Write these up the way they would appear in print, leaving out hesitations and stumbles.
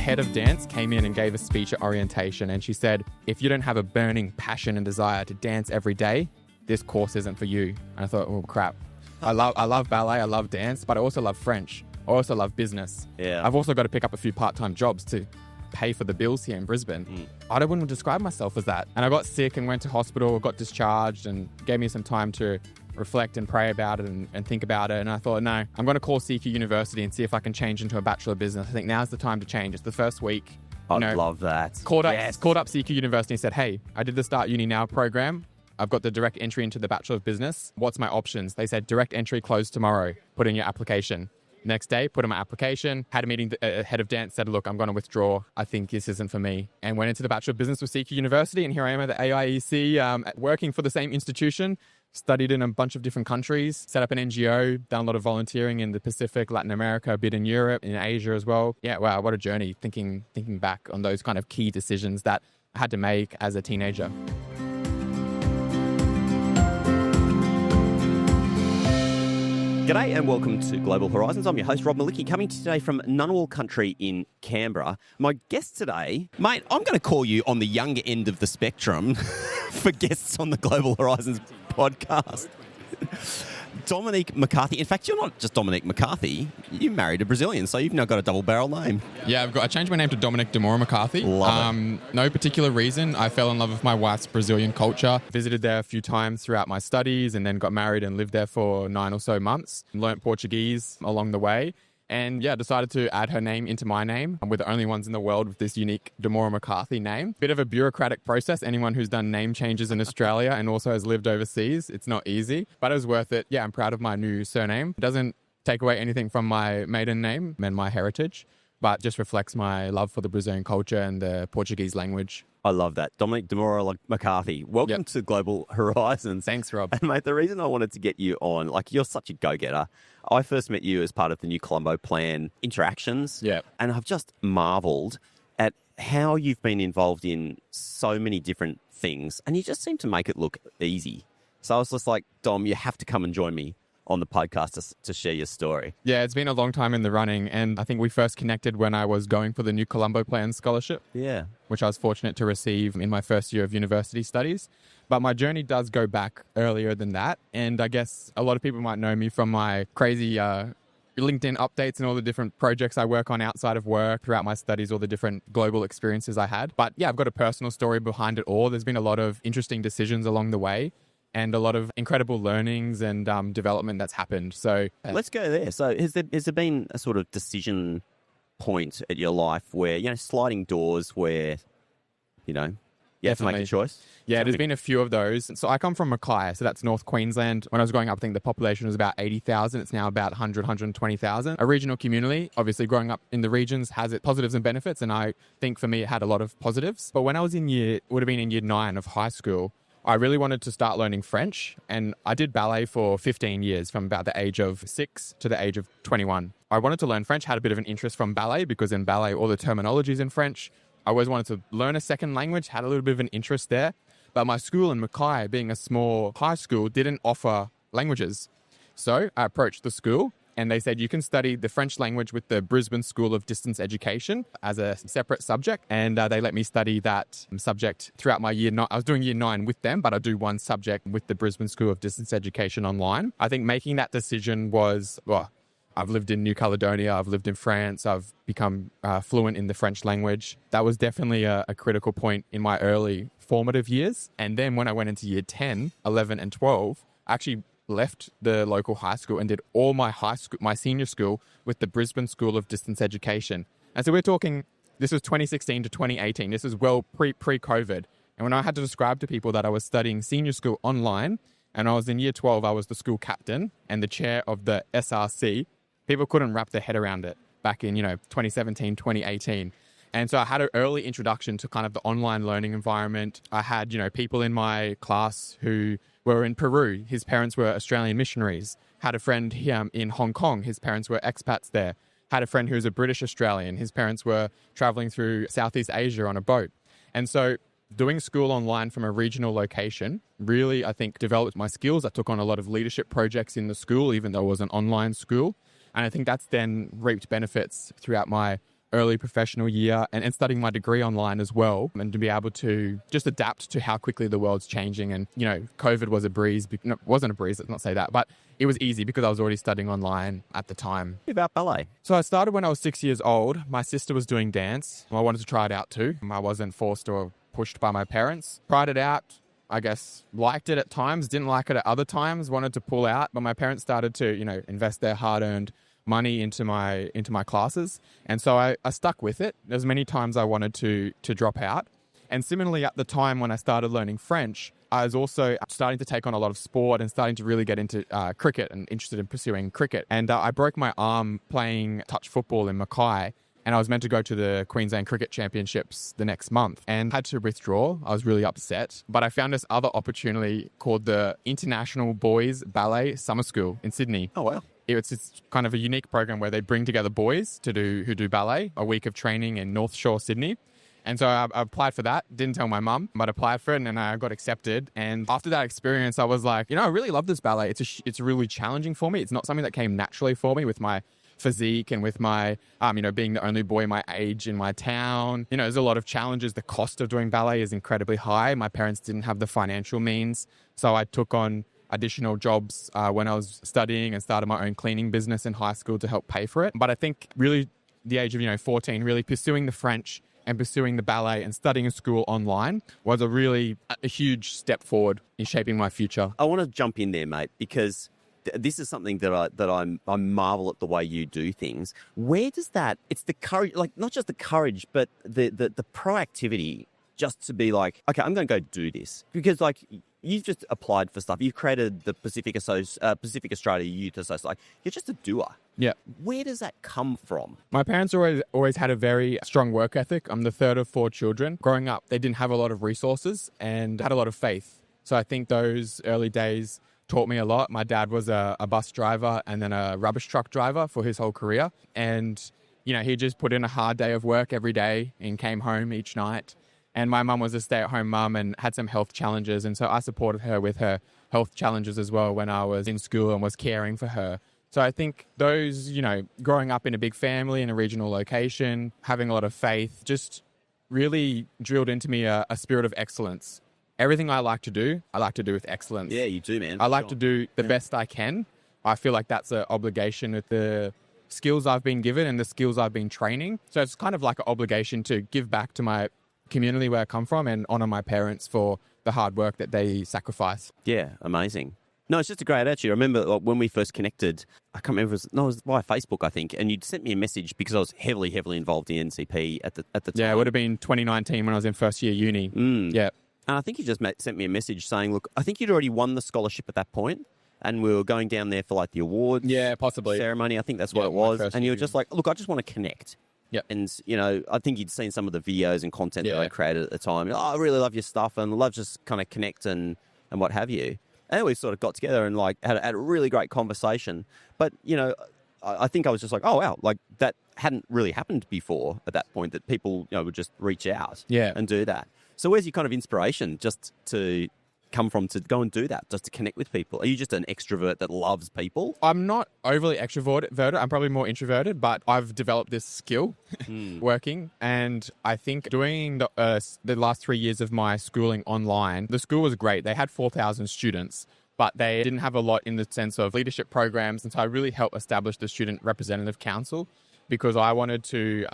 head of dance came in and gave a speech at orientation, and she said, if you don't have a burning passion and desire to dance every day, this course isn't for you. And I thought, oh crap. I love ballet, I love dance, but I also love French. I also love business. Yeah. I've also got to pick up a few part-time jobs to pay for the bills here in Brisbane. I wouldn't describe myself as that. And I got sick and went to hospital, got discharged, and gave me some time to reflect and pray about it and think about it. And I thought, no, I'm going to call CQ University and see if I can change into a Bachelor of Business. I think now's the time to change. It's the first week. I love that. Called up CQ University and said, hey, I did the Start Uni Now program. I've got the direct entry into the Bachelor of Business. What's my options? They said, direct entry closed tomorrow. Put in your application. Next day, put in my application, had a meeting, head of dance said, look, I'm going to withdraw. I think this isn't for me. And went into the Bachelor of Business with CQ University. And here I am at the AIEC, working for the same institution, studied in a bunch of different countries, set up an NGO, done a lot of volunteering in the Pacific, Latin America, a bit in Europe, in Asia as well. Yeah, wow, what a journey thinking back on those kind of key decisions that I had to make as a teenager. G'day and welcome to Global Horizons. I'm your host, Rob Malicki, coming to you today from Ngunnawal Country in Canberra. My guest today, mate, I'm going to call you on the younger end of the spectrum for guests on the Global Horizons podcast. Dominic McCarthy. In fact, you're not just Dominic McCarthy. You married a Brazilian, so you've now got a double-barrel name. Yeah, I changed my name to Dominic de Moura McCarthy. Love it. No particular reason. I fell in love with my wife's Brazilian culture. Visited there a few times throughout my studies and then got married and lived there for 9 or so months. Learnt Portuguese along the way. And yeah, decided to add her name into my name. We're the only ones in the world with this unique de Moura McCarthy name. Bit of a bureaucratic process. Anyone who's done name changes in Australia and also has lived overseas, it's not easy, but it was worth it. Yeah, I'm proud of my new surname. It doesn't take away anything from my maiden name and my heritage, but just reflects my love for the Brazilian culture and the Portuguese language. I love that. Dominic de Moura McCarthy. Welcome to Global Horizons. Thanks, Rob. And mate, the reason I wanted to get you on, you're such a go-getter. I first met you as part of the new Colombo Plan interactions. Yeah. And I've just marveled at how you've been involved in so many different things, and you just seem to make it look easy. So I was just like, Dom, you have to come and join me on the podcast to share your story. Yeah, it's been a long time in the running, and I think we first connected when I was going for the new Colombo Plan scholarship. Yeah. Which I was fortunate to receive in my first year of university studies. But my journey does go back earlier than that. And I guess a lot of people might know me from my crazy LinkedIn updates and all the different projects I work on outside of work, throughout my studies, all the different global experiences I had. But yeah, I've got a personal story behind it all. There's been a lot of interesting decisions along the way and a lot of incredible learnings and development that's happened. So let's go there. So has there been a sort of decision point at your life where, sliding doors where, you have to make a choice? Yeah, there's been a few of those. So I come from Mackay, so that's North Queensland. When I was growing up, I think the population was about 80,000. It's now about 120,000. A regional community, obviously growing up in the regions has its positives and benefits, and I think for me it had a lot of positives. But when I was in year 9 of high school, I really wanted to start learning French, and I did ballet for 15 years, from about the age of 6 to the age of 21. I wanted to learn French, had a bit of an interest from ballet, because in ballet all the terminology is in French. I always wanted to learn a second language, had a little bit of an interest there. But my school in Mackay, being a small high school, didn't offer languages. So I approached the school and they said, you can study the French language with the Brisbane School of Distance Education as a separate subject. And they let me study that subject throughout my year 9. I was doing year 9 with them, but I do one subject with the Brisbane School of Distance Education online. I think making that decision was, I've lived in New Caledonia, I've lived in France, I've become fluent in the French language. That was definitely a critical point in my early formative years. And then when I went into year 10, 11 and 12, I actually left the local high school and did all my senior school with the Brisbane School of Distance Education. And so we're talking, this was 2016 to 2018. This is well pre-COVID. And when I had to describe to people that I was studying senior school online and I was in year 12, I was the school captain and the chair of the SRC, people couldn't wrap their head around it back in, 2017, 2018. And so I had an early introduction to kind of the online learning environment. I had, people in my class who were in Peru. His parents were Australian missionaries. Had a friend here in Hong Kong. His parents were expats there. Had a friend who was a British Australian. His parents were traveling through Southeast Asia on a boat. And so doing school online from a regional location really, I think, developed my skills. I took on a lot of leadership projects in the school, even though it was an online school. And I think that's then reaped benefits throughout my early professional year and studying my degree online as well, and to be able to just adapt to how quickly the world's changing. And, COVID was a breeze. No, it wasn't a breeze, let's not say that, but it was easy because I was already studying online at the time. About ballet. So I started when I was 6 years old. My sister was doing dance. I wanted to try it out too. I wasn't forced or pushed by my parents. Tried it out. I guess liked it at times, didn't like it at other times, wanted to pull out. But my parents started to, invest their hard-earned money into my classes. And so I stuck with it. There's many times I wanted to drop out. And similarly, at the time when I started learning French, I was also starting to take on a lot of sport and starting to really get into cricket and interested in pursuing cricket. And I broke my arm playing touch football in Mackay. And I was meant to go to the Queensland Cricket Championships the next month and had to withdraw. I was really upset. But I found this other opportunity called the International Boys Ballet Summer School in Sydney. Oh, wow. It's kind of a unique program where they bring together boys who do ballet, a week of training in North Shore, Sydney. And so I applied for that. Didn't tell my mum, but applied for it, and then I got accepted. And after that experience, I was like, I really love this ballet. It's really challenging for me. It's not something that came naturally for me with my physique and with my, being the only boy my age in my town. There's a lot of challenges. The cost of doing ballet is incredibly high. My parents didn't have the financial means. So I took on additional jobs when I was studying and started my own cleaning business in high school to help pay for it. But I think really the age of, 14, really pursuing the French and pursuing the ballet and studying a school online was a huge step forward in shaping my future. I want to jump in there, mate, because this is something that I marvel at the way you do things. Where does that? It's the courage, like not just the courage, but the proactivity, just to be like, okay, I'm going to go do this, because like you've just applied for stuff. You've created the Pacific Australia Youth Association. Like, you're just a doer. Yeah. Where does that come from? My parents always had a very strong work ethic. I'm the third of 4 children. Growing up, they didn't have a lot of resources and had a lot of faith. So I think those early days taught me a lot. My dad was a bus driver and then a rubbish truck driver for his whole career. And, he just put in a hard day of work every day and came home each night. And my mum was a stay-at-home mum and had some health challenges. And so I supported her with her health challenges as well when I was in school and was caring for her. So I think those, growing up in a big family in a regional location, having a lot of faith, just really drilled into me a spirit of excellence. Everything I like to do with excellence. Yeah, you do, man. I like to do the best I can. I feel like that's an obligation with the skills I've been given and the skills I've been training. So it's kind of like an obligation to give back to my community where I come from and honour my parents for the hard work that they sacrifice. Yeah, amazing. No, it's just a great attitude. I remember when we first connected, I can't remember, it was via Facebook, I think, and you'd sent me a message because I was heavily involved in NCP at the time. Yeah, it would have been 2019 when I was in first year uni. Yeah. And I think you just sent me a message saying, look, I think you'd already won the scholarship at that point, and we were going down there for like the awards. Yeah, possibly. Ceremony, I think that's what it was. And you were just like, look, I just want to connect. Yeah. And, I think you'd seen some of the videos and content that I created at the time. Oh, I really love your stuff and love just kind of connect and what have you. And we sort of got together and like had a really great conversation. But, I think I was just like, oh, wow, like that hadn't really happened before at that point, that people, would just reach out and do that. So where's your kind of inspiration just to come from to go and do that, just to connect with people? Are you just an extrovert that loves people? I'm not overly extroverted. I'm probably more introverted, but I've developed this skill working. And I think doing the last 3 years of my schooling online, the school was great. They had 4,000 students, but they didn't have a lot in the sense of leadership programs. And so I really helped establish the Student Representative Council, because I wanted to,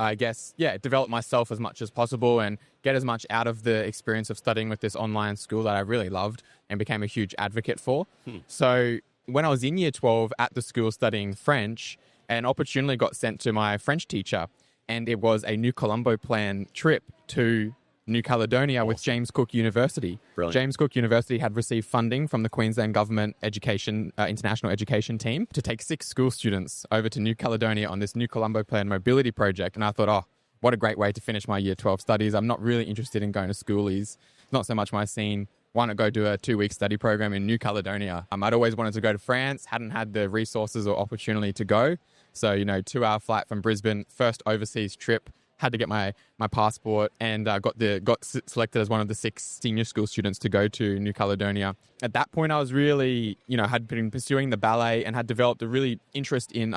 develop myself as much as possible and get as much out of the experience of studying with this online school that I really loved and became a huge advocate for. So when I was in year 12 at the school studying French, an opportunity got sent to my French teacher, and it was a new Colombo Plan trip to New Caledonia with James Cook University. Brilliant. James Cook University had received funding from the Queensland Government International Education Team to take 6 school students over to New Caledonia on this new Colombo Plan mobility project. And I thought, oh, what a great way to finish my year 12 studies. I'm not really interested in going to schoolies. Not so much my scene. Why not go do a 2-week study program in New Caledonia? I'd always wanted to go to France, hadn't had the resources or opportunity to go. So, 2-hour flight from Brisbane, first overseas trip. Had to get my passport and got selected as one of the 6 senior school students to go to New Caledonia. At that point, I was really, had been pursuing the ballet and had developed a really interest in,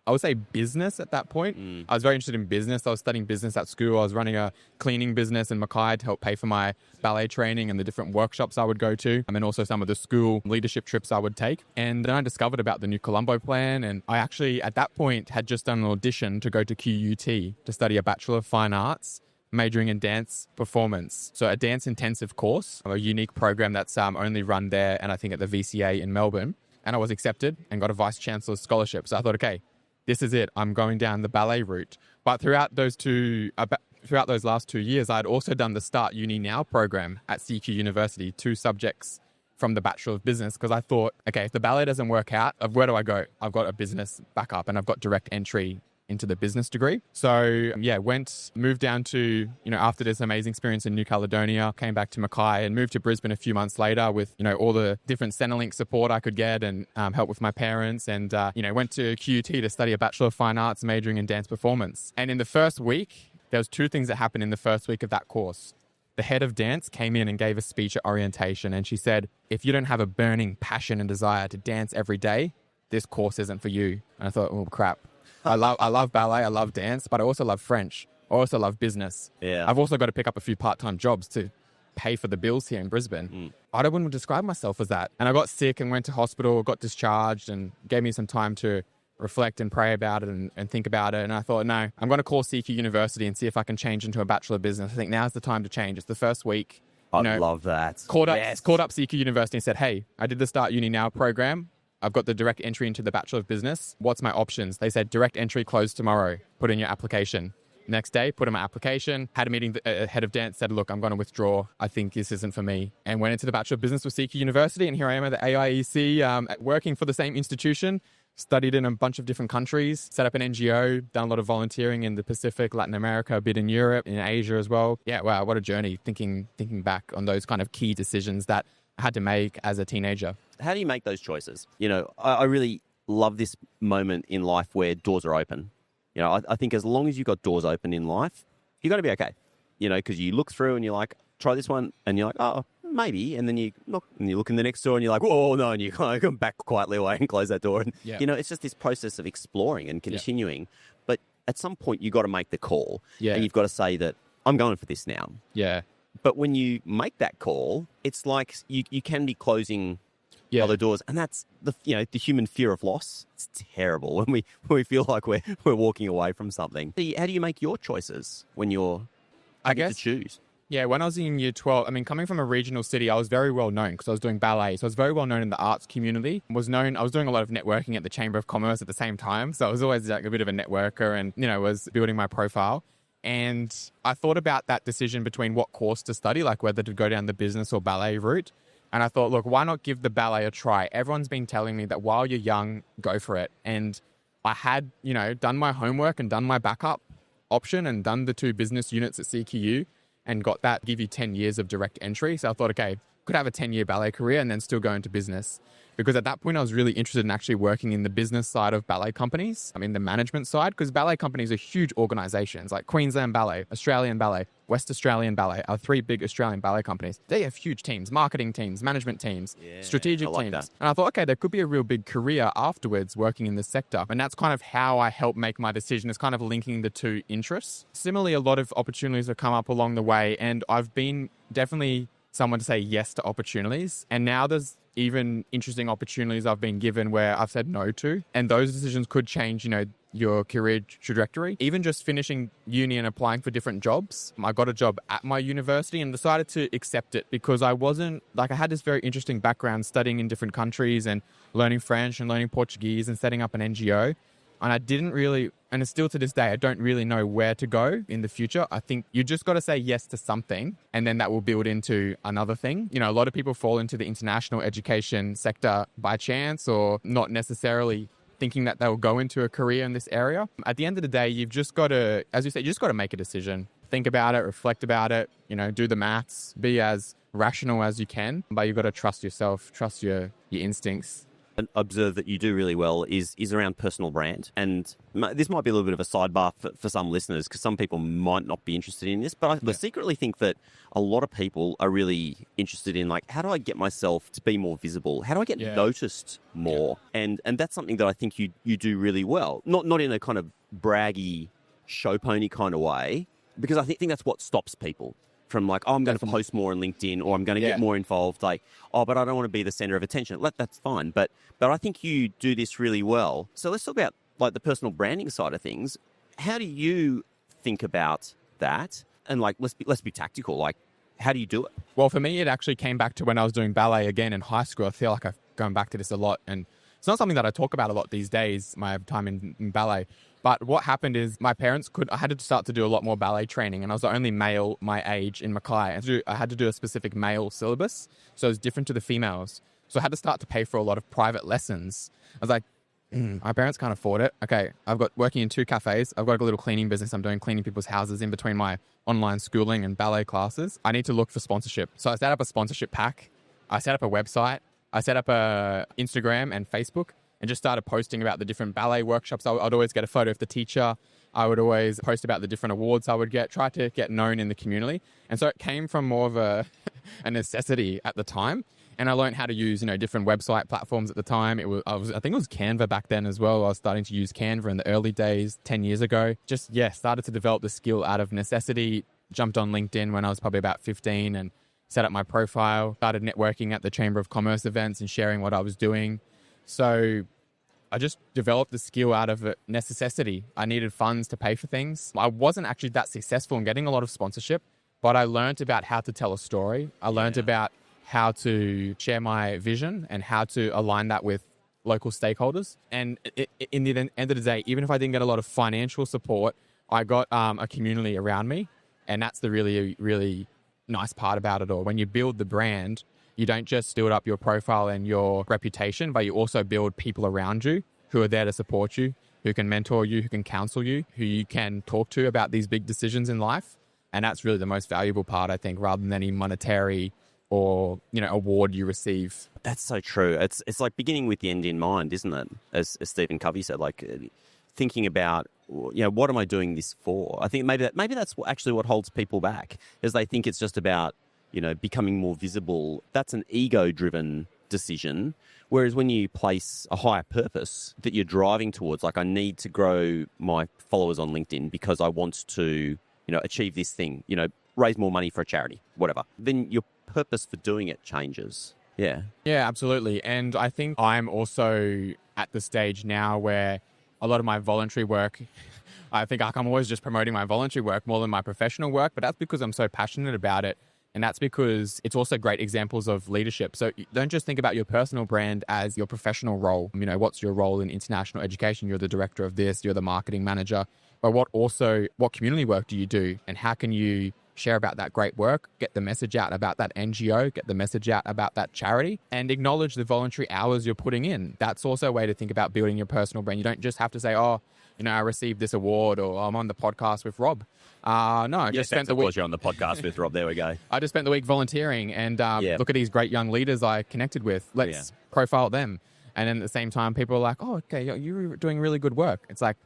I would say business at that point. I was very interested in business. I was studying business at school. I was running a cleaning business in Mackay to help pay for my ballet training and the different workshops I would go to, and also some of the school leadership trips I would take. And then I discovered about the new Colombo Plan, and I actually, at that point, had just done an audition to go to QUT to study a Bachelor of Fine Arts, majoring in dance performance. So a dance intensive course, a unique program that's only run there and I think at the VCA in Melbourne. And I was accepted and got a Vice Chancellor's scholarship. So I thought, okay, this is it. I'm going down the ballet route. But throughout those last 2 years, I had also done the Start Uni Now program at CQ University, 2 subjects from the Bachelor of Business, because I thought, okay, if the ballet doesn't work out, where do I go? I've got a business backup and I've got direct entry into the business degree. So yeah, moved down to, after this amazing experience in New Caledonia, came back to Mackay and moved to Brisbane a few months later with, all the different Centrelink support I could get and help with my parents, and, went to QUT to study a Bachelor of Fine Arts majoring in dance performance. And in the first week, there was 2 things that happened in the first week of that course. The head of dance came in and gave a speech at orientation, and she said, if you don't have a burning passion and desire to dance every day, this course isn't for you. And I thought, oh crap. I love ballet, I love dance, but I also love French. I also love business. Yeah. I've also got to pick up a few part-time jobs to pay for the bills here in Brisbane. I wouldn't describe myself as that. And I got sick and went to hospital, got discharged, and gave me some time to reflect and pray about it and think about it. And I thought, no, I'm going to call CQ University and see if I can change into a Bachelor of Business. I think now's the time to change. It's the first week. I love that. Called up CQ University and said, hey, I did the Start Uni Now program. I've got the direct entry into the Bachelor of Business. What's my options? They said, direct entry closed tomorrow. Put in your application. Next day, put in my application, had a meeting, the head of dance said, look, I'm going to withdraw. I think this isn't for me. And went into the Bachelor of Business with CQ University. And here I am at the AIEC, working for the same institution, studied in a bunch of different countries, set up an NGO, done a lot of volunteering in the Pacific, Latin America, a bit in Europe, in Asia as well. Yeah, wow, what a journey thinking back on those kind of key decisions that I had to make as a teenager. How do you make those choices? I really love this moment in life where doors are open. I think as long as you've got doors open in life, you're going to be okay. Because you look through and you're like, try this one, and you're like, oh, maybe. And then you look in the next door and you're like, whoa, no, and you kind of come back quietly away and close that door. And, it's just this process of exploring and continuing. But at some point, you've got to make the call. Yeah. And you've got to say that I'm going for this now. Yeah. But when you make that call, it's like you can be closing other doors, and that's the human fear of loss. It's terrible when we feel like we're walking away from something. How do you make your choices when you're to choose? Yeah, when I was in year 12, coming from a regional city, I was very well known because I was doing ballet. So I was very well known in the arts community. I was doing a lot of networking at the Chamber of Commerce at the same time. So I was always like a bit of a networker and, was building my profile. And I thought about that decision between what course to study, like whether to go down the business or ballet route. And I thought, look, why not give the ballet a try? Everyone's been telling me that while you're young, go for it. And I had, done my homework and done my backup option and done the 2 business units at CQU and got that, give you 10 years of direct entry. So I thought, okay, could have a 10-year ballet career and then still go into business. Because at that point, I was really interested in actually working in the business side of ballet companies. The management side, because ballet companies are huge organizations like Queensland Ballet, Australian Ballet, West Australian Ballet, our 3 big Australian ballet companies. They have huge teams, marketing teams, management teams, strategic teams. That. And I thought, okay, there could be a real big career afterwards working in this sector. And that's kind of how I helped make my decision, is kind of linking the 2 interests. Similarly, a lot of opportunities have come up along the way, and I've been definitely someone to say yes to opportunities. And now there's even interesting opportunities I've been given where I've said no to. And those decisions could change, your career trajectory. Even just finishing uni and applying for different jobs. I got a job at my university and decided to accept it because I had this very interesting background studying in different countries and learning French and learning Portuguese and setting up an NGO. And I didn't really, and still to this day, I don't really know where to go in the future. I think you just got to say yes to something, and then that will build into another thing. A lot of people fall into the international education sector by chance or not necessarily thinking that they'll go into a career in this area. At the end of the day, you've just got to, as you said, you just got to make a decision. Think about it, reflect about it, do the maths, be as rational as you can, but you've got to trust yourself, trust your instincts. observe that you do really well is around personal brand. And this might be a little bit of a sidebar for some listeners, because some people might not be interested in this, but I secretly think that a lot of people are really interested in, like, how do I get myself to be more visible? How do I get noticed more? And that's something that I think you do really well. Not in a kind of braggy, show pony kind of way, because I think that's what stops people from, like, oh, I'm going to post more on LinkedIn, or I'm going to get more involved. Like, oh, but I don't want to be the center of attention. That's fine. But I think you do this really well. So let's talk about, like, the personal branding side of things. How do you think about that? And, like, let's be tactical. Like, how do you do it? Well, for me, it actually came back to when I was doing ballet again in high school. I feel like I've gone back to this a lot, and it's not something that I talk about a lot these days, my time in ballet. But what happened is I had to start to do a lot more ballet training, and I was the only male my age in Mackay. I had to do a specific male syllabus, so it was different to the females. So I had to start to pay for a lot of private lessons. I was like, my parents can't afford it. Okay, I've got working in 2 cafes. I've got a little cleaning business. I'm doing cleaning people's houses in between my online schooling and ballet classes. I need to look for sponsorship. So I set up a sponsorship pack. I set up a website. I set up a Instagram and Facebook, and just started posting about the different ballet workshops. I'd always get a photo of the teacher. I would always post about the different awards I would get, try to get known in the community. And so it came from more of a necessity at the time. And I learned how to use, different website platforms at the time. I think it was Canva back then as well. I was starting to use Canva in the early days, 10 years ago. Started to develop the skill out of necessity. Jumped on LinkedIn when I was probably about 15 and set up my profile. Started networking at the Chamber of Commerce events and sharing what I was doing. So I just developed the skill out of necessity. I needed funds to pay for things. I wasn't actually that successful in getting a lot of sponsorship, but I learned about how to tell a story. I learned about how to share my vision and how to align that with local stakeholders. And in the end of the day, even if I didn't get a lot of financial support, I got a community around me. And that's the really, really nice part about it all. When you build the brand, you don't just build up your profile and your reputation, but you also build people around you who are there to support you, who can mentor you, who can counsel you, who you can talk to about these big decisions in life. And that's really the most valuable part, I think, rather than any monetary or, award you receive. That's so true. It's like beginning with the end in mind, isn't it? As Stephen Covey said, like thinking about, what am I doing this for? I think maybe that's actually what holds people back, is they think it's just about, becoming more visible. That's an ego-driven decision. Whereas when you place a higher purpose that you're driving towards, like, I need to grow my followers on LinkedIn because I want to, achieve this thing, raise more money for a charity, whatever, then your purpose for doing it changes. Yeah. Yeah, absolutely. And I think I'm also at the stage now where a lot of my voluntary work, I think I'm always just promoting my voluntary work more than my professional work, but that's because I'm so passionate about it. And that's because it's also great examples of leadership. So don't just think about your personal brand as your professional role. What's your role in international education? You're the director of this, you're the marketing manager. But what community work do you do? And how can you share about that great work, get the message out about that NGO, get the message out about that charity, and acknowledge the voluntary hours you're putting in? That's also a way to think about building your personal brand. You don't just have to say, I received this award, or I'm on the podcast with Rob. No, I just spent the week. You're on the podcast with Rob. There we go. I just spent the week volunteering and look at these great young leaders I connected with. Let's profile them. And then at the same time, people are like, oh, okay, you're doing really good work. It's like,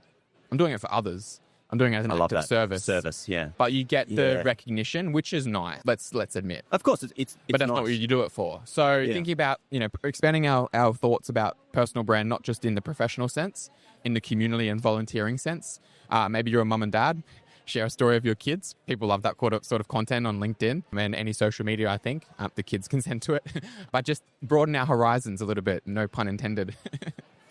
I'm doing it for others. I'm doing it as an act of service. Yeah. But you get the recognition, which is nice. Let's admit. Of course, it's but that's nice. Not what you do it for. So thinking about, expanding our thoughts about personal brand, not just in the professional sense, in the community and volunteering sense. Maybe you're a mum and dad. Share a story of your kids. People love that sort of content on LinkedIn and any social media, I think. The kids can send to it. But just broaden our horizons a little bit. No pun intended.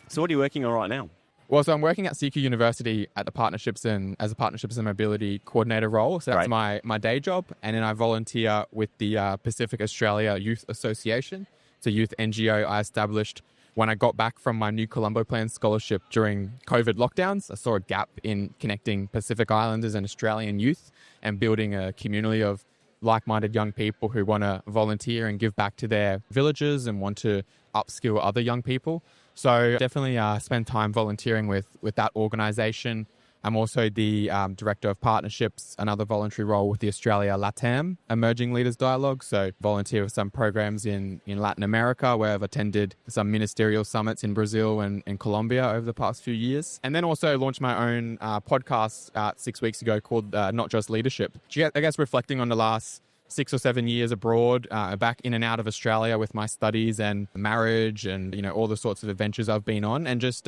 So what are you working on right now? Well, so I'm working at CQ University at the Partnerships and as a Partnerships and Mobility Coordinator role. So that's my day job. And then I volunteer with the Pacific Australia Youth Association. It's a youth NGO I established when I got back from my new Colombo Plan scholarship during COVID lockdowns. I saw a gap in connecting Pacific Islanders and Australian youth and building a community of like-minded young people who want to volunteer and give back to their villages and want to upskill other young people. So definitely spend time volunteering with that organisation. I'm also the Director of Partnerships, another voluntary role with the Australia LATAM Emerging Leaders Dialogue. So volunteer with some programs in Latin America, where I've attended some ministerial summits in Brazil and Colombia over the past few years. And then also launched my own podcast 6 weeks ago called Not Just Leadership. I guess reflecting on the last 6 or 7 years abroad, back in and out of Australia with my studies and marriage and, all the sorts of adventures I've been on, and just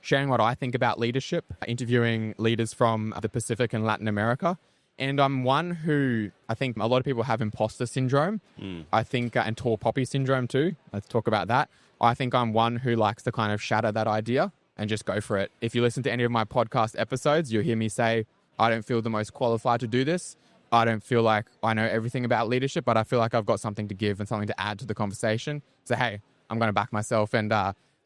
sharing what I think about leadership, interviewing leaders from the Pacific and Latin America. And I'm one who, I think a lot of people have imposter syndrome, I think, and tall poppy syndrome too. Let's talk about that. I think I'm one who likes to kind of shatter that idea and just go for it. If you listen to any of my podcast episodes, you'll hear me say, I don't feel the most qualified to do this. I don't feel like I know everything about leadership, but I feel like I've got something to give and something to add to the conversation. So, hey, I'm going to back myself and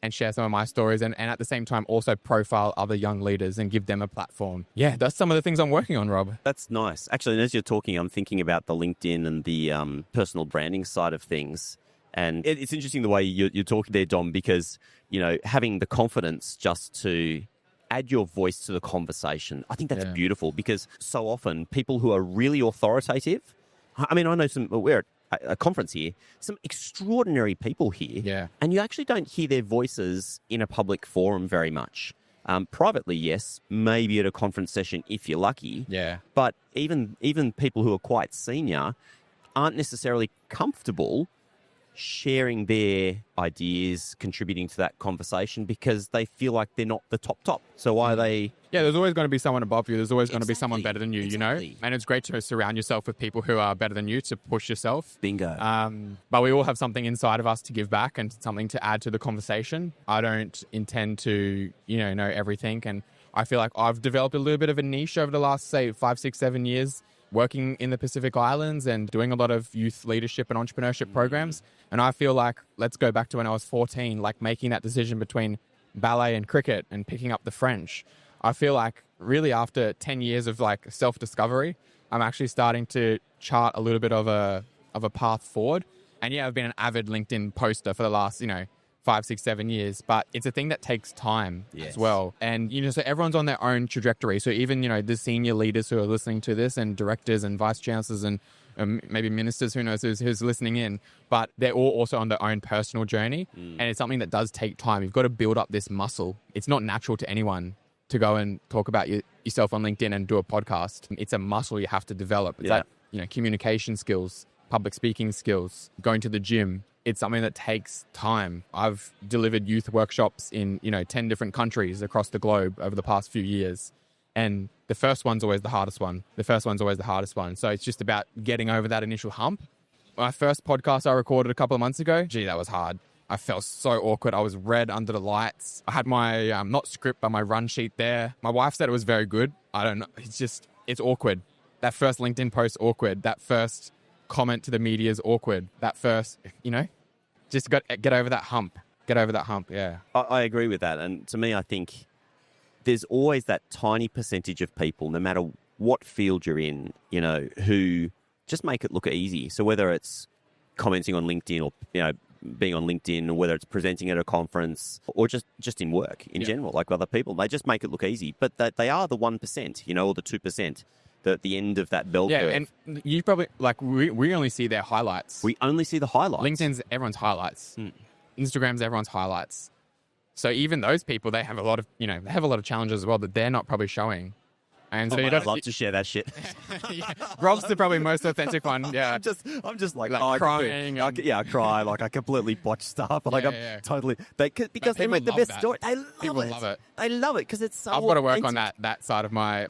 share some of my stories and at the same time also profile other young leaders and give them a platform. Yeah, that's some of the things I'm working on, Rob. That's nice. Actually, as you're talking, I'm thinking about the LinkedIn and the personal branding side of things. And it's interesting the way you're talking there, Dom, because, having the confidence just to add your voice to the conversation. I think that's beautiful because so often people who are really authoritative, I mean, I know we're at a conference here, some extraordinary people here, and you actually don't hear their voices in a public forum very much. Privately, yes, maybe at a conference session if you're lucky. Yeah. But even people who are quite senior aren't necessarily comfortable sharing their ideas, contributing to that conversation because they feel like they're not the top. So why are they... Yeah, there's always going to be someone above you. There's always going to be someone better than you, And it's great to surround yourself with people who are better than you to push yourself. Bingo. But we all have something inside of us to give back and something to add to the conversation. I don't intend to, know everything. And I feel like I've developed a little bit of a niche over the last, say, 5, 6, 7 years working in the Pacific Islands and doing a lot of youth leadership and entrepreneurship programs. And I feel like, let's go back to when I was 14, like making that decision between ballet and cricket and picking up the French. I feel like really after 10 years of like self-discovery, I'm actually starting to chart a little bit of a path forward. And yeah, I've been an avid LinkedIn poster for the last, 5, 6, 7 years, but it's a thing that takes time as well. And, so everyone's on their own trajectory. So even, the senior leaders who are listening to this and directors and vice chancellors and maybe ministers, who knows who's listening in, but they're all also on their own personal journey. And it's something that does take time. You've got to build up this muscle. It's not natural to anyone to go and talk about yourself on LinkedIn and do a podcast. It's a muscle you have to develop. It's like, communication skills, public speaking skills, going to the gym. It's something that takes time. I've delivered youth workshops in, 10 different countries across the globe over the past few years. And the first one's always the hardest one. So it's just about getting over that initial hump. My first podcast I recorded a couple of months ago, that was hard. I felt so awkward. I was red under the lights. I had my, not script, but my run sheet there. My wife said it was very good. I don't know. It's awkward. That first LinkedIn post, awkward. That first comment to the media is awkward. That first, just get over that hump. Yeah. I agree with that. And to me, I think there's always that tiny percentage of people, no matter what field you're in, who just make it look easy. So whether it's commenting on LinkedIn or, being on LinkedIn, or whether it's presenting at a conference or just in work in general, like other people, they just make it look easy. But they are the 1%, or the 2%. The end of that bell curve. Yeah, and you probably, we only see their highlights. We only see the highlights. LinkedIn's everyone's highlights. Instagram's everyone's highlights. So even those people, they have a lot of challenges as well that they're not probably showing. And so I'd love to share that shit. Rob's the probably most authentic one. Yeah, I'm just like crying. I cry. Like I completely botch stuff. Like I'm totally because they make the best story. They love it. They love it because it's so. I've got to work on that side of my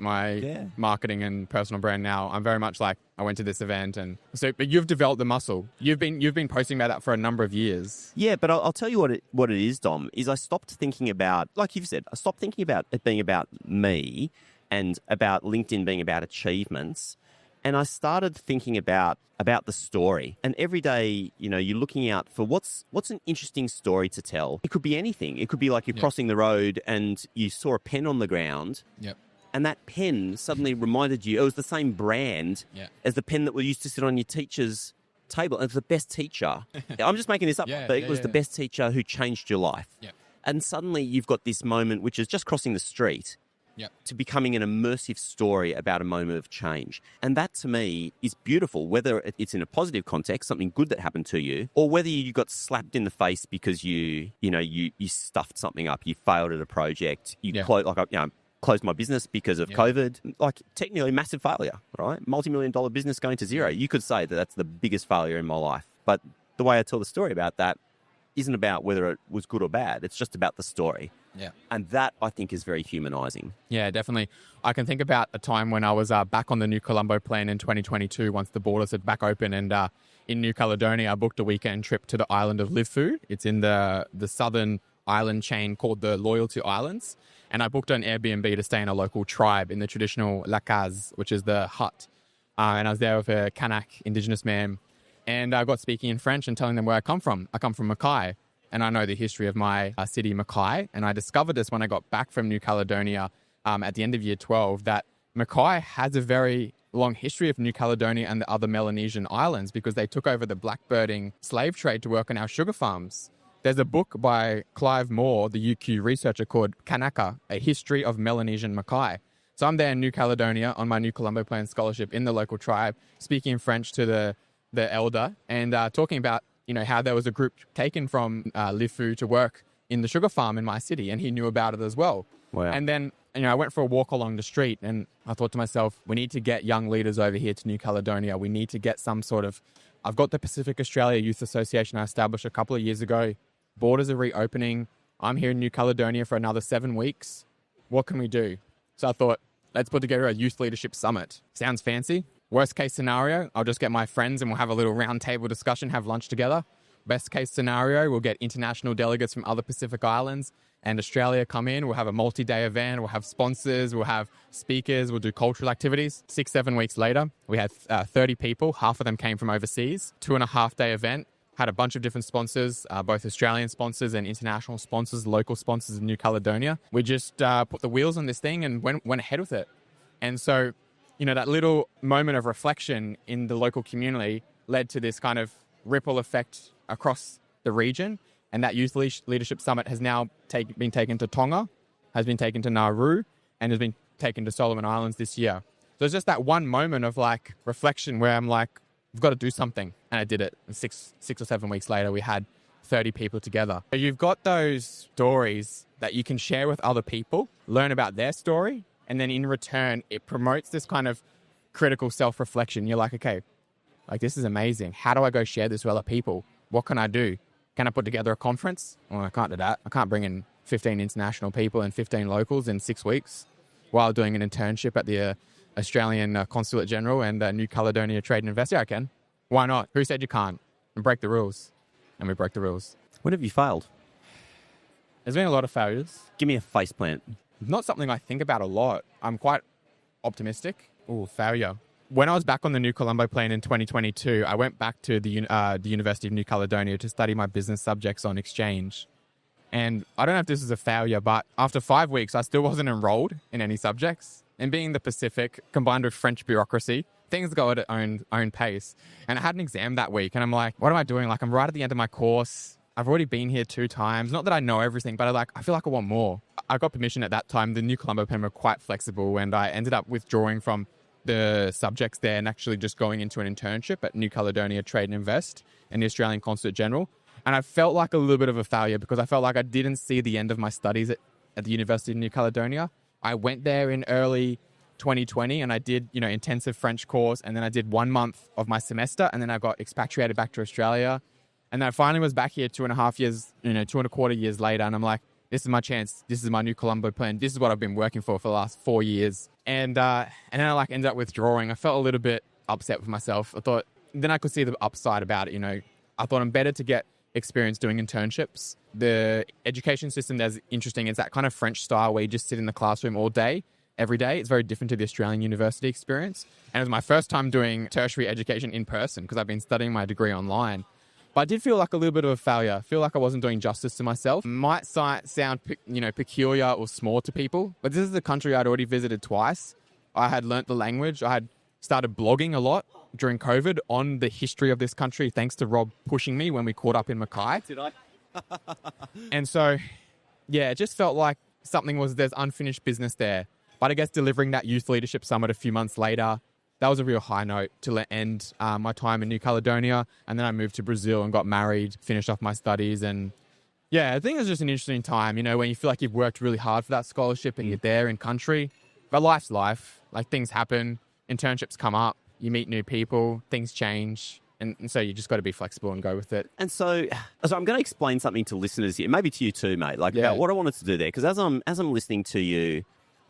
marketing and personal brand now. I'm very much like, I went to this event, and so, but you've developed the muscle. You've been posting about that for a number of years. Yeah, but I'll tell you what it is, Dom. Is I stopped thinking about, like you've said, I stopped thinking about it being about me and about LinkedIn being about achievements. And I started thinking about the story. And every day, you're looking out for what's an interesting story to tell. It could be anything. It could be like you're crossing the road and you saw a pen on the ground. Yep. And that pen suddenly reminded you, it was the same brand as the pen that used to sit on your teacher's table. It was the best teacher. I'm just making this up. But it was the best teacher who changed your life. Yep. And suddenly you've got this moment, which is just crossing the street. to becoming an immersive story about a moment of change. And that, to me, is beautiful, whether it's in a positive context, something good that happened to you, or whether you got slapped in the face because you stuffed something up, you failed at a project, closed my business because of COVID. Like, technically, massive failure, right? Multi-million-dollar business going to zero. You could say that that's the biggest failure in my life. But the way I tell the story about that isn't about whether it was good or bad. It's just about the story. Yeah. And that, I think, is very humanising. Yeah, definitely. I can think about a time when I was back on the New Colombo Plan in 2022, once the borders had back open, and in New Caledonia, I booked a weekend trip to the island of Live Food. It's in the southern island chain called the Loyalty Islands. And I booked an Airbnb to stay in a local tribe in the traditional La Case, which is the hut. And I was there with a Kanak Indigenous man. And I got speaking in French and telling them where I come from. I come from Mackay. And I know the history of my city, Mackay. And I discovered this when I got back from New Caledonia at the end of year 12, that Mackay has a very long history of New Caledonia and the other Melanesian islands because they took over the blackbirding slave trade to work on our sugar farms. There's a book by Clive Moore, the UQ researcher, called Kanaka, A History of Melanesian Mackay. So I'm there in New Caledonia on my New Colombo Plan scholarship in the local tribe, speaking in French to the elder and talking about, how there was a group taken from Lifu to work in the sugar farm in my city, and he knew about it as well. Wow. And then, I went for a walk along the street, and I thought to myself, we need to get young leaders over here to New Caledonia. We need to get some sort of... I've got the Pacific Australia Youth Association I established a couple of years ago. Borders are reopening. I'm here in New Caledonia for another 7 weeks. What can we do? So I thought, let's put together a youth leadership summit. Sounds fancy. Worst case scenario, I'll just get my friends and we'll have a little round table discussion, have lunch together. Best case scenario, we'll get international delegates from other Pacific Islands and Australia come in. We'll have a multi-day event. We'll have sponsors. We'll have speakers. We'll do cultural activities. 6-7 weeks later, we had 30 people. Half of them came from overseas. 2.5-day event. Had a bunch of different sponsors, both Australian sponsors and international sponsors, local sponsors in New Caledonia. We just put the wheels on this thing and went ahead with it. And so, that little moment of reflection in the local community led to this kind of ripple effect across the region. And that Youth Leadership Summit has now been taken to Tonga, has been taken to Nauru, and has been taken to Solomon Islands this year. So it's just that one moment of reflection where I'm like, we've got to do something. And I did it. And 6 or 7 weeks later, we had 30 people together. So you've got those stories that you can share with other people, learn about their story, and then in return, it promotes this kind of critical self-reflection. You're like, okay, this is amazing. How do I go share this with other people? What can I do? Can I put together a conference? Well, I can't do that. I can't bring in 15 international people and 15 locals in 6 weeks while doing an internship at the Australian Consulate General and New Caledonia Trade and Invest. Yeah, I can. Why not? Who said you can't? And break the rules. And we broke the rules. When have you failed? There's been a lot of failures. Give me a faceplant. Not something I think about a lot. I'm quite optimistic. Ooh, failure. When I was back on the New Colombo Plan in 2022, I went back to the University of New Caledonia to study my business subjects on exchange. And I don't know if this is a failure, but after 5 weeks, I still wasn't enrolled in any subjects. And being the Pacific, combined with French bureaucracy, things go at its own pace. And I had an exam that week, and I'm like, what am I doing? I'm right at the end of my course. I've already been here 2 times. Not that I know everything, but I feel like I want more. I got permission at that time. The New Colombo Plan were quite flexible, and I ended up withdrawing from the subjects there and actually just going into an internship at New Caledonia Trade and Invest and the Australian Consulate General. And I felt like a little bit of a failure because I felt like I didn't see the end of my studies at the University of New Caledonia. I went there in early 2020 and I did, intensive French course, and then I did 1 month of my semester, and then I got expatriated back to Australia. And then I finally was back here 2.5 years, 2.25 years later, and I'm like, this is my chance. This is my New Colombo Plan. This is what I've been working for the last 4 years. And then I ended up withdrawing. I felt a little bit upset with myself. I thought, then I could see the upside about it, I thought I'm better to get experience doing internships. The education system there's interesting. It's that kind of French style where you just sit in the classroom all day, every day. It's very different to the Australian university experience. And it was my first time doing tertiary education in person because I've been studying my degree online. But I did feel like a little bit of a failure. I feel like I wasn't doing justice to myself. Might sound, peculiar or small to people, but this is a country I'd already visited twice. I had learnt the language. I had started blogging a lot during COVID on the history of this country, thanks to Rob pushing me when we caught up in Mackay. Did I? And so, it just felt like there's unfinished business there. But I guess delivering that youth leadership summit a few months later, that was a real high note to end my time in New Caledonia. And then I moved to Brazil and got married, finished off my studies. And yeah, I think it was just an interesting time, when you feel like you've worked really hard for that scholarship and you're there in country. But life's life. Like, things happen, internships come up, you meet new people, things change. And so you just got to be flexible and go with it. And so I'm going to explain something to listeners here, maybe to you too, mate, about what I wanted to do there. Because as I'm listening to you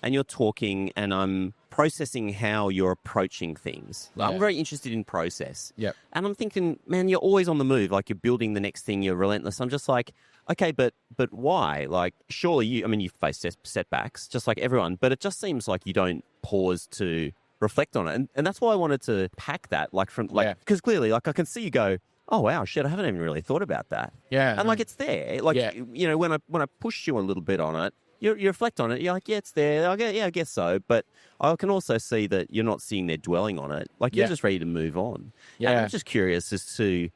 and you're talking and I'm processing how you're approaching things, I'm very interested in process. Yep. And I'm thinking, man, you're always on the move. Like, you're building the next thing, you're relentless. I'm just like, okay, but why? Like, surely you face setbacks just like everyone, but it just seems like you don't pause to reflect on it. And that's why I wanted to pack that, because clearly, like, I can see you go, oh, wow, shit, I haven't even really thought about that. Yeah. And, like, it's there. Like, when I pushed you a little bit on it, you reflect on it, you're like, yeah, it's there. I guess so. But I can also see that you're not sitting there dwelling on it. Like, you're just ready to move on. Yeah. And I'm just curious as to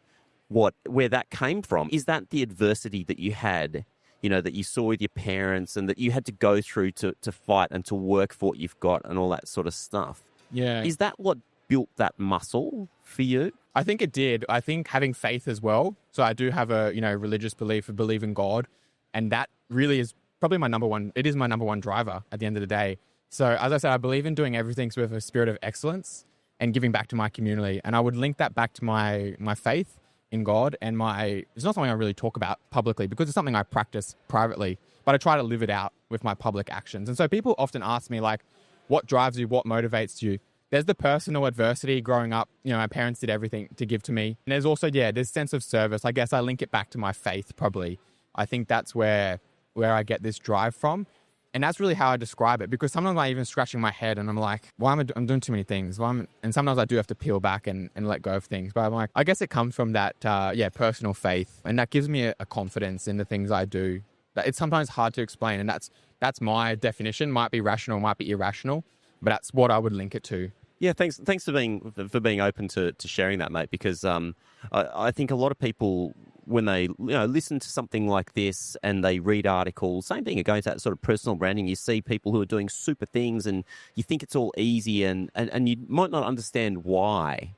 where that came from. Is that the adversity that you had, that you saw with your parents and that you had to go through to fight and to work for what you've got and all that sort of stuff? Yeah. Is that what built that muscle for you? I think it did. I think having faith as well. So I do have a, religious belief, believe in God. And that really is probably my number one driver at the end of the day. So as I said, I believe in doing everything with a spirit of excellence and giving back to my community. And I would link that back to my faith in God and it's not something I really talk about publicly because it's something I practice privately, but I try to live it out with my public actions. And so people often ask me, like, what drives you? What motivates you? There's the personal adversity growing up. My parents did everything to give to me. And there's also, this sense of service. I guess I link it back to my faith, probably. I think that's where I get this drive from. And that's really how I describe it, because sometimes I'm even scratching my head and I'm like, I'm doing too many things. And sometimes I do have to peel back and let go of things. But I'm like, I guess it comes from that, personal faith. And that gives me a confidence in the things I do. It's sometimes hard to explain. And that's my definition. Might be rational, might be irrational, but that's what I would link it to. Yeah, thanks for being open to sharing that, mate. Because I think a lot of people, when they listen to something like this and they read articles, same thing, it goes to that sort of personal branding. You see people who are doing super things and you think it's all easy and you might not understand why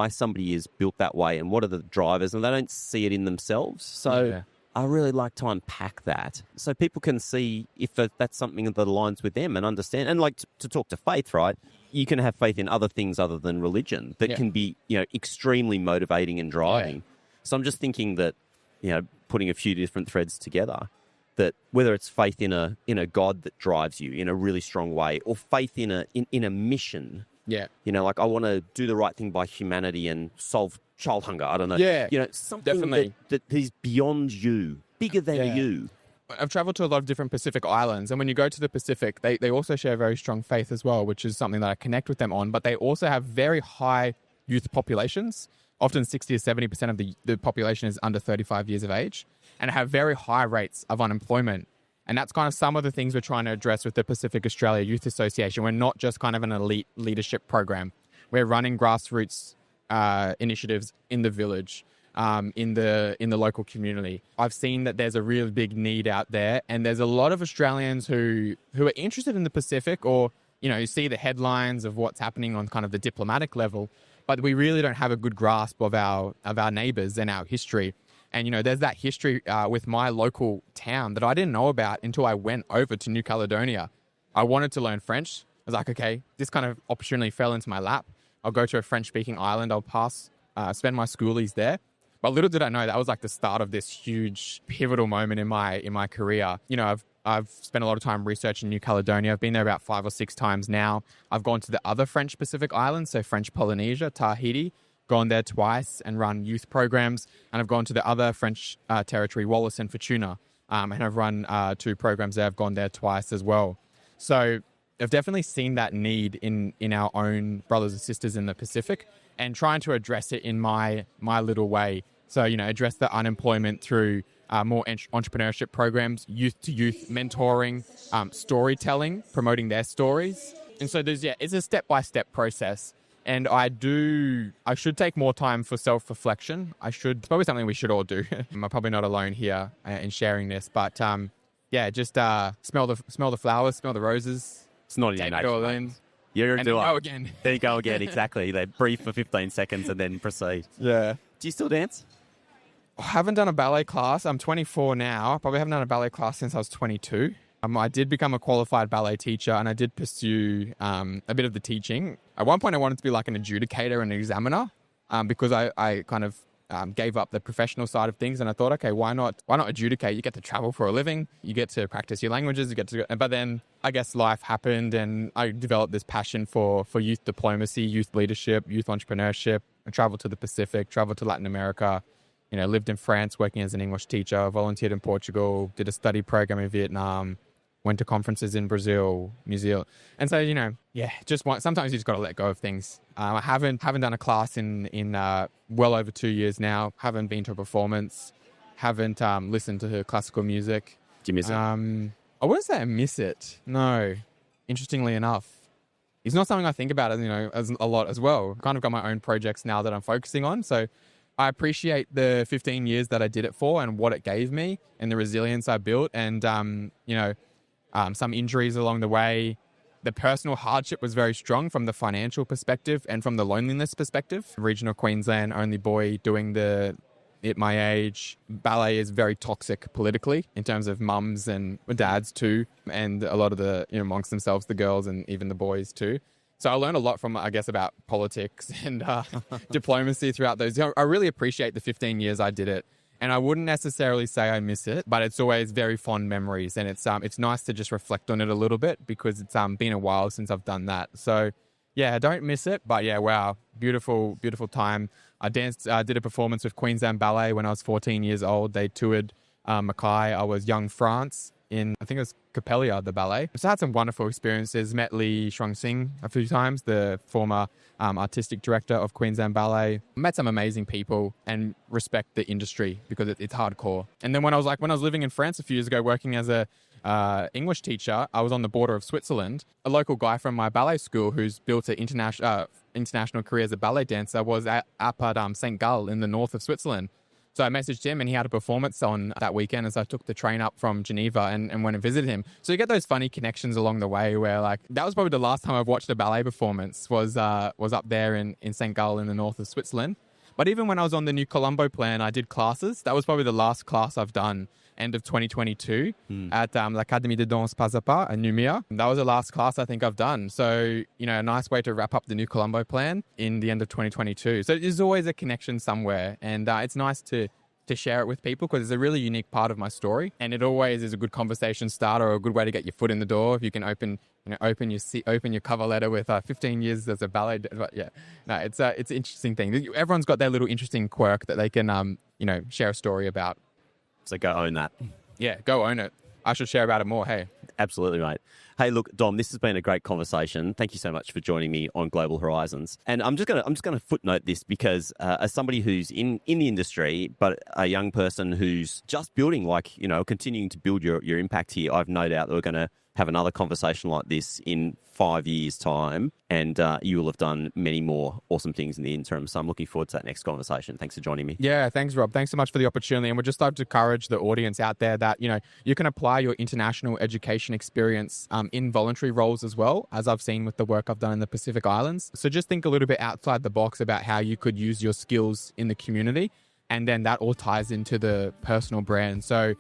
somebody is built that way and what are the drivers, and they don't see it in themselves. So I really like to unpack that so people can see if that's something that aligns with them and understand. And like to talk to faith, right? You can have faith in other things other than religion that can be, extremely motivating and driving. Yeah. So I'm just thinking that, putting a few different threads together, that whether it's faith in a God that drives you in a really strong way, or faith in a mission. Yeah. Like, I want to do the right thing by humanity and solve child hunger. I don't know. Yeah. Something definitely that is beyond you, bigger than you. I've traveled to a lot of different Pacific islands, and when you go to the Pacific, they also share very strong faith as well, which is something that I connect with them on. But they also have very high youth populations. Often 60 to 70% of the population is under 35 years of age, and have very high rates of unemployment. And that's kind of some of the things we're trying to address with the Pacific Australia Youth Association. We're not just kind of an elite leadership program. We're running grassroots initiatives in the village, in the local community. I've seen that there's a real big need out there, and there's a lot of Australians who are interested in the Pacific, or you see the headlines of what's happening on kind of the diplomatic level, but we really don't have a good grasp of our neighbours and our history. And there's that history with my local town that I didn't know about until I went over to New Caledonia. I wanted to learn French. I was like, okay, this kind of opportunity fell into my lap. I'll go to a French-speaking island. I'll spend my schoolies there. But little did I know that was like the start of this huge pivotal moment in my career. I've spent a lot of time researching New Caledonia. I've been there about 5 or 6 times now. I've gone to the other French Pacific islands, so French Polynesia, Tahiti, gone there twice and run youth programs. And I've gone to the other French territory, Wallis and Futuna, and I've run 2 programs there. I've gone there twice as well. So I've definitely seen that need in our own brothers and sisters in the Pacific, and trying to address it in my little way. So, address the unemployment through more entrepreneurship programs, youth-to-youth mentoring, storytelling, promoting their stories. And so it's a step-by-step process. And I should take more time for self-reflection. It's probably something we should all do. I'm probably not alone here in sharing this, but just smell the flowers, smell the roses, It's not in your take it nature. all in, You're a and doer. then go again. There you go again, exactly. They brief for 15 seconds and then proceed. Yeah. Do you still dance? I haven't done a ballet class. I'm 24 now. Probably haven't done a ballet class since I was 22. I did become a qualified ballet teacher, and I did pursue a bit of the teaching. At one point, I wanted to be like an adjudicator and an examiner because I kind of gave up the professional side of things, and I thought, okay, why not adjudicate? You get to travel for a living, you get to practice your languages, but then I guess life happened, and I developed this passion for youth diplomacy, youth leadership, youth entrepreneurship. I traveled to the Pacific, traveled to Latin America. Lived in France working as an English teacher, volunteered in Portugal, did a study program in Vietnam, went to conferences in Brazil, New Zealand. And so, sometimes you just got to let go of things. I haven't done a class in well over 2 years now. Haven't been to a performance. Haven't listened to classical music. Do you miss it? I wouldn't say I miss it. No. Interestingly enough. It's not something I think about, as a lot as well. Kind of got my own projects now that I'm focusing on. So I appreciate the 15 years that I did it for and what it gave me and the resilience I built and, some injuries along the way. The personal hardship was very strong from the financial perspective and from the loneliness perspective. Regional Queensland, only boy doing at my age. Ballet is very toxic politically in terms of mums and dads too. And a lot of amongst themselves, the girls and even the boys too. So I learned a lot from, I guess, about politics and diplomacy throughout those. I really appreciate the 15 years I did it. And I wouldn't necessarily say I miss it, but it's always very fond memories. And it's nice to just reflect on it a little bit because it's been a while since I've done that. So, yeah, I don't miss it. But, yeah, wow, beautiful, beautiful time. I did a performance with Queensland Ballet when I was 14 years old. They toured Mackay. I was young France. I think it was Capella, the ballet. So I had some wonderful experiences. Met Lee Shuang Sing a few times, the former artistic director of Queensland Ballet. Met some amazing people and respect the industry because it's hardcore. And then when I was living in France a few years ago, working as a English teacher, I was on the border of Switzerland. A local guy from my ballet school who's built an international career as a ballet dancer was at St. Gall in the north of Switzerland. So I messaged him and he had a performance on that weekend as I took the train up from Geneva and went and visited him. So you get those funny connections along the way where that was probably the last time I've watched a ballet performance was up there in St. Gall in the north of Switzerland. But even when I was on the new Colombo Plan, I did classes. That was probably the last class I've done, end of 2022 at l'Académie de Danse Pas à Pas at Numia. That was the last class I think I've done. So, a nice way to wrap up the new Colombo Plan in the end of 2022. So there's always a connection somewhere. And it's nice to share it with people because it's a really unique part of my story. And it always is a good conversation starter or a good way to get your foot in the door. If you can open your cover letter with 15 years as a ballet. But yeah, no, it's an interesting thing. Everyone's got their little interesting quirk that they can, share a story about. So go own that. Yeah, go own it. I should share about it more. Hey. Absolutely, mate. Hey, look, Dom, this has been a great conversation. Thank you so much for joining me on Global Horizons. And I'm just gonna footnote this because as somebody who's in the industry, but a young person who's just building, continuing to build your impact here, I've no doubt that we're going to have another conversation like this in 5 years' time, and you will have done many more awesome things in the interim. So I'm looking forward to that next conversation. Thanks for joining me. Yeah, thanks, Rob. Thanks so much for the opportunity. And we'd just like to encourage the audience out there that, you can apply your international education experience in voluntary roles as well, as I've seen with the work I've done in the Pacific Islands. So just think a little bit outside the box about how you could use your skills in the community. And then that all ties into the personal brand. So,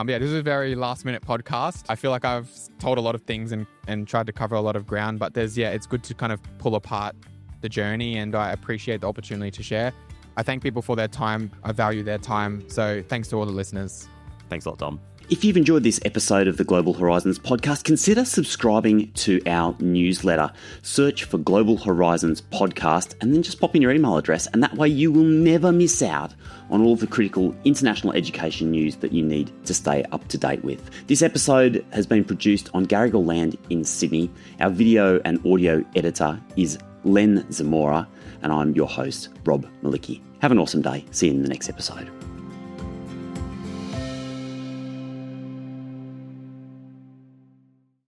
this is a very last minute podcast. I feel like I've told a lot of things and tried to cover a lot of ground, but it's good to kind of pull apart the journey, and I appreciate the opportunity to share. I thank people for their time. I value their time. So thanks to all the listeners. Thanks a lot, Dom. If you've enjoyed this episode of the Global Horizons podcast, consider subscribing to our newsletter. Search for Global Horizons podcast and then just pop in your email address, and that way you will never miss out on all of the critical international education news that you need to stay up to date with. This episode has been produced on Garigal land in Sydney. Our video and audio editor is Len Zamora, and I'm your host, Rob Malicki. Have an awesome day. See you in the next episode.